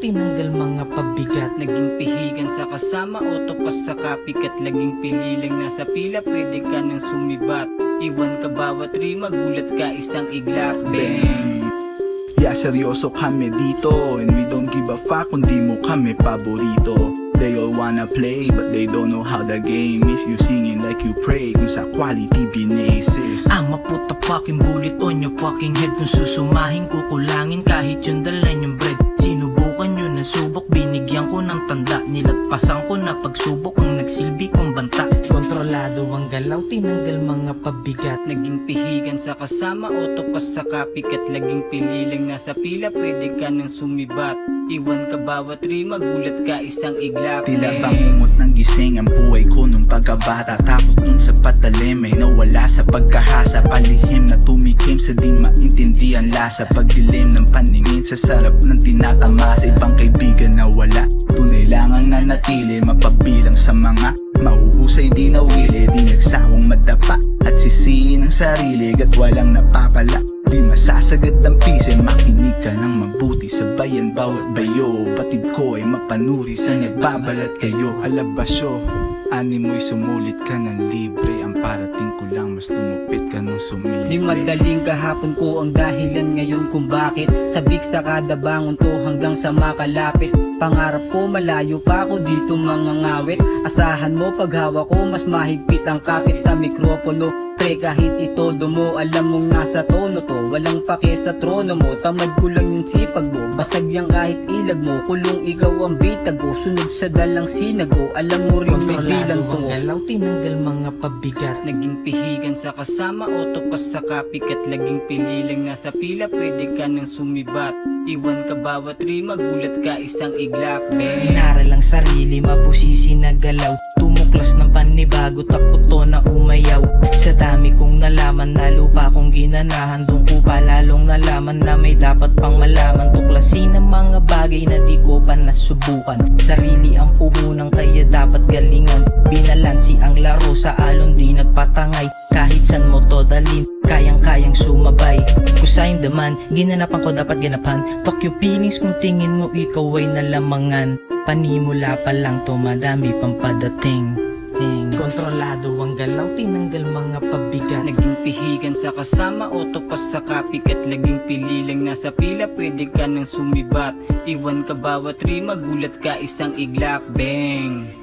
tinanggal mga pabigat. Naging pihigan sa kasama o tupas sa kapik at laging pinilang nasa pila, pwede ka nang sumibat. Iwan ka bawat rima, gulat ka isang iglap. Bang! Yeah, seryoso kami dito, and we don't give a fuck kung di mo kami paborito. They all wanna play, but they don't know how the game is. You singing like you pray, kung sa quality binasis. I'ma put a fucking bullet on your fucking head. Kung susumahin, kukulangin kahit yung dalan yung bread. Sinubukan nyo na subok, binigyan ko ng tanda. Nilagpasan ko na pagsubok ang nagsilbi kong banta. Kontrolado ang galaw, tinanggal mga pabigat. Naging pihigan sa kasama o tupas sa kapik at laging pinilang nasa pila, pwede ka nang sumibat. Iwan ka bawat rima, gulat ka isang iglap. Tila bangungot ng gising ang buhay ko nung pagkabata. Takot nun sa patalim ay nawala sa pagkahasa. Palihim na tumikim sa di maintindihan lasa. Pagdilim ng paningin sa sarap ng tinatamasa. Ibang kaibigan na wala, tunay lang ang nanatili. Mapabilang sa mga mauhusay di nawili. Di nagsawang madapa at sisihin ang sarili. At walang napapala, di masasagad ang pise. Makinig ka ng mabuti, sabayan bawat bayo. Batid ko ay mapanuri sa nagbabalat kayo. Alabasyo, animoy sumulit ka ng libre. Ang parating ko lang, mas lumupit ka nung sumili. Di madaling kahapon ko ang dahilan ngayon kung bakit sabik sa kada bangon ko hanggang sa makalapit. Pangarap ko malayo pa ako dito mga ngawit. Asahan mo paghawak ko mas mahigpit ang kapit sa mikropono. Pre kahit itodo mo, alam mong nasa tono to. Walang pake sa trono mo, tamad ko lang yung sipag mo. Basag yan kahit ilag mo, kulong ikaw ang bitag ko. Sunod sa dalang sinago, alam mo rin may bilang to. Kontrolado ang galaw, tinanggal mga pabigat. Naging pihigan sa kasama o tupas sa kapik at laging pinilang nasa pila, pwede ka nang sumibat. Iwan ka bawat rima, gulat ka isang iglap. Bang! Inaral ang sarili, mabusisi na galaw. Tumuklas ng panibago, takot to na umayaw. Sa dami kong nalaman, lalo pa kong ginanahan. Doon ko pa lalong nalaman na may dapat pang malaman. Tuklasin ang mga bagay na di ko pa nasubukan. Sarili ang puhunan kaya dapat galingan. Binalansi ang laro sa alon, di nagpatangay. Kahit san mo to dalin, kayang-kayang sumabay. Kusayang daman, ginanapan ko dapat ganapan. Fuck your feelings kung tingin mo ikaw ay nalamangan. Panimula pa lang to, madami pang padating. Kontrolado ang galaw, tinanggal mga pabigat. Naging pihigan sa kasama o tupas sa kapik at laging pililang nasa pila, pwede ka nang sumibat. Iwan ka bawat rima, gulat ka isang iglap. Bang!